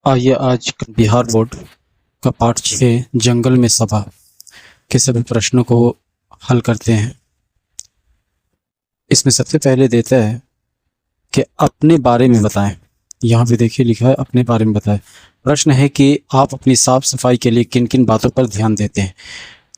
आइए आज बिहार बोर्ड का पाठ 6 जंगल में सभा के सभी प्रश्नों को हल करते हैं। इसमें सबसे पहले देता है कि अपने बारे में बताएं। यहाँ पे देखिए लिखा है अपने बारे में बताएं। प्रश्न है कि आप अपनी साफ सफाई के लिए किन किन बातों पर ध्यान देते हैं।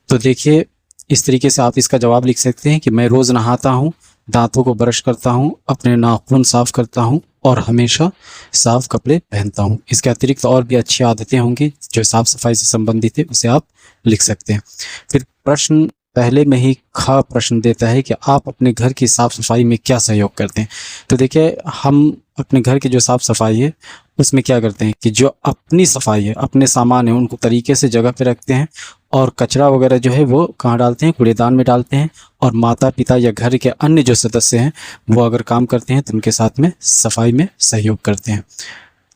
तो देखिए इस तरीके से आप इसका जवाब लिख सकते हैं कि मैं रोज़ नहाता हूँ, दांतों को ब्रश करता हूँ, अपने नाखून साफ करता हूँ और हमेशा साफ कपड़े पहनता हूँ। इसके अतिरिक्त और भी अच्छी आदतें होंगी जो साफ सफाई से संबंधित है, उसे आप लिख सकते हैं। फिर प्रश्न पहले में ही ख प्रश्न देता है कि आप अपने घर की साफ सफाई में क्या सहयोग करते हैं। तो देखिए हम अपने घर की जो साफ सफाई है उसमें क्या करते हैं कि जो अपनी सफाई है, अपने सामान है, उनको तरीके से जगह पे रखते हैं और कचरा वगैरह जो है वो कहाँ डालते हैं, कूड़ेदान में डालते हैं। और माता पिता या घर के अन्य जो सदस्य हैं वो अगर काम करते हैं तो उनके साथ में सफाई में सहयोग करते हैं।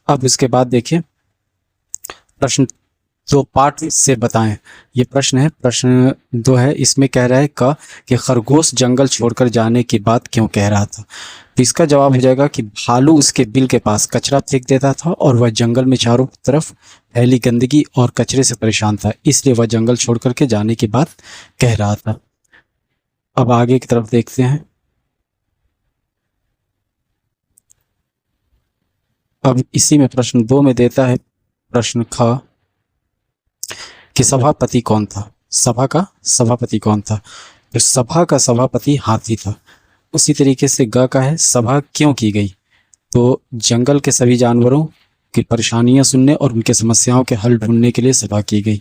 अब इसके बाद देखिए प्रश्न 2 पाठ से बताएं। ये प्रश्न है, प्रश्न 2 है। इसमें कह रहा है कि खरगोश जंगल छोड़कर जाने की बात क्यों कह रहा था। तो इसका जवाब हो जाएगा कि भालू उसके बिल के पास कचरा फेंक देता था और वह जंगल में चारों तरफ फैली गंदगी और कचरे से परेशान था, इसलिए वह जंगल छोड़ करके जाने की बात कह रहा था। अब आगे की तरफ देखते हैं। अब इसी में प्रश्न 2 में देता है प्रश्न ख कि सभापति कौन था। सभा का सभापति कौन था। तो सभा का सभापति हाथी था। उसी तरीके से ग का है सभा क्यों की गई। तो जंगल के सभी जानवरों की परेशानियां सुनने और उनके समस्याओं के हल ढूंढने के लिए सभा की गई।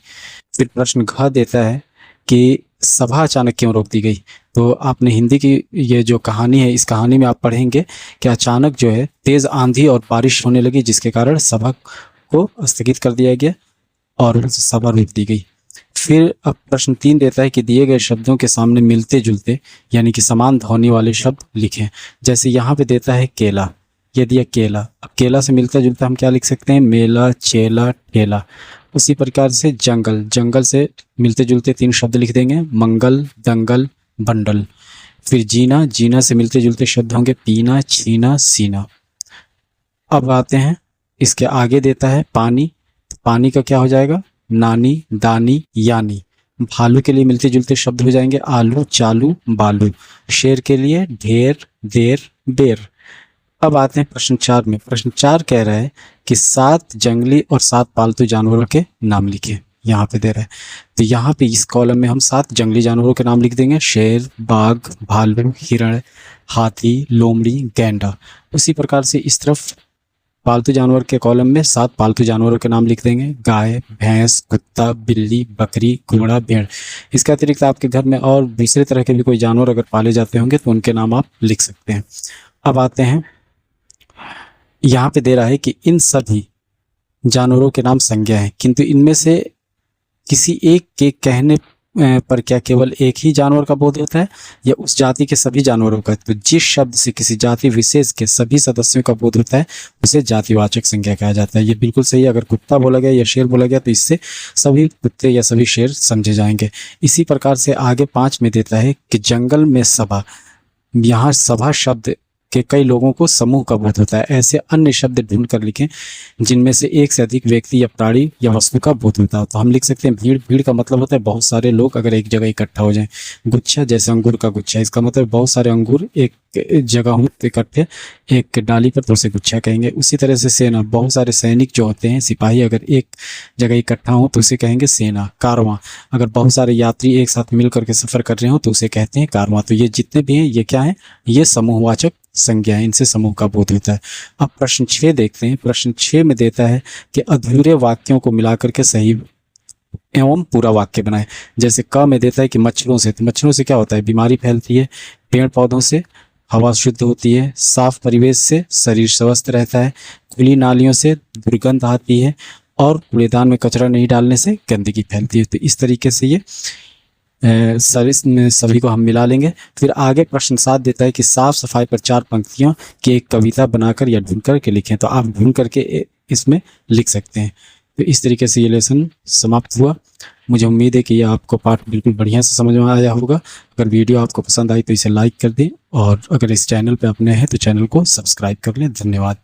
फिर प्रश्न घ देता है कि सभा अचानक क्यों रोक दी गई। तो आपने हिंदी की ये जो कहानी है, इस कहानी में आप पढ़ेंगे कि अचानक जो है तेज आंधी और बारिश होने लगी, जिसके कारण सभा को स्थगित कर दिया गया और सभा रोक दी गई। फिर अब प्रश्न 3 देता है कि दिए गए शब्दों के सामने मिलते जुलते यानी कि समान ध्वनि वाले शब्द लिखें। जैसे यहाँ पे देता है केला, ये दिया केला। अब केला से मिलता जुलता हम क्या लिख सकते हैं, मेला, चेला, ठेला। उसी प्रकार से जंगल, जंगल से मिलते जुलते 3 शब्द लिख देंगे, मंगल, दंगल, बंडल। फिर जीना, जीना से मिलते जुलते शब्द होंगे पीना, छीना, सीना। अब आते हैं इसके आगे देता है पानी। पानी का क्या हो जाएगा, नानी, दानी, यानी। भालू के लिए मिलते जुलते शब्द हो जाएंगे आलू, चालू, बालू। शेर के लिए ढेर, देर, बेर। अब आते हैं प्रश्न 4 में। प्रश्न 4 कह रहा है कि 7 जंगली और 7 पालतू जानवरों के नाम लिखे। यहाँ पे दे रहा है, तो यहाँ पे इस कॉलम में हम 7 जंगली जानवरों के नाम लिख देंगे, शेर, बाघ, भालू, हिरण, हाथी, लोमड़ी, गैंडा। उसी प्रकार से इस तरफ पालतू जानवर के कॉलम में 7 पालतू जानवरों के नाम लिख देंगे, गाय, भैंस, कुत्ता, बिल्ली, बकरी, घोड़ा, भेड़। इसके अतिरिक्त आपके घर में और दूसरे तरह के भी कोई जानवर अगर पाले जाते होंगे तो उनके नाम आप लिख सकते हैं। अब आते हैं, यहाँ पे दे रहा है कि इन सभी जानवरों के नाम संज्ञा हैं, किंतु इनमें से किसी एक के कहने पर क्या केवल एक ही जानवर का बोध होता है या उस जाति के सभी जानवरों का। तो जिस शब्द से किसी जाति विशेष के सभी सदस्यों का बोध होता है उसे जातिवाचक संज्ञा कहा जाता है। ये बिल्कुल सही है। अगर कुत्ता बोला गया या शेर बोला गया तो इससे सभी कुत्ते या सभी शेर समझे जाएंगे। इसी प्रकार से आगे 5 में देता है कि जंगल में सभा। यहाँ सभा शब्द के कई लोगों को समूह का बोध होता है। ऐसे अन्य शब्द ढूंढ कर लिखें जिनमें से एक से अधिक व्यक्ति या प्राणी या वस्तु का बोध होता है। तो हम लिख सकते हैं भीड़। भीड़ का मतलब होता है बहुत सारे लोग अगर एक जगह इकट्ठा हो जाएं। गुच्छा, जैसे अंगूर का गुच्छा, इसका मतलब बहुत सारे अंगूर एक जगह हो इकट्ठे एक डाली पर, तो उसे गुच्छा कहेंगे। उसी तरह से सेना, बहुत सारे सैनिक जो होते हैं, सिपाही अगर एक जगह इकट्ठा हो तो उसे कहेंगे सेना। कारवां, अगर बहुत सारे यात्री एक साथ मिल करके सफर कर रहे हो तो उसे कहते हैं कारवां। तो ये जितने भी हैं ये क्या है, ये समूहवाचक संज्ञा है, इनसे समूह का बोध होता है। अब प्रश्न 6 देखते हैं। प्रश्न 6 में देता है कि अधूरे वाक्यों को मिलाकर के सही एवं पूरा वाक्य बनाए। जैसे क में देता है कि मच्छरों से, तो मच्छरों से क्या होता है, बीमारी फैलती है। पेड़ पौधों से हवा शुद्ध होती है। साफ परिवेश से शरीर स्वस्थ रहता है। खुली नालियों से दुर्गंध आती है और कूड़ेदान में कचरा नहीं डालने से गंदगी फैलती है। तो इस तरीके से ये सभी को हम मिला लेंगे। फिर आगे प्रश्न 7 देता है कि साफ सफाई पर 4 पंक्तियों की एक कविता बनाकर या ढूंढ करके लिखें। तो आप ढूंढ करके इसमें लिख सकते हैं। तो इस तरीके से ये लेसन समाप्त हुआ। मुझे उम्मीद है कि ये आपको पाठ बिल्कुल बढ़िया से समझ में आया होगा। अगर वीडियो आपको पसंद आई तो इसे लाइक कर दें और अगर इस चैनल पर आप नए हैं तो चैनल को सब्सक्राइब कर लें। धन्यवाद।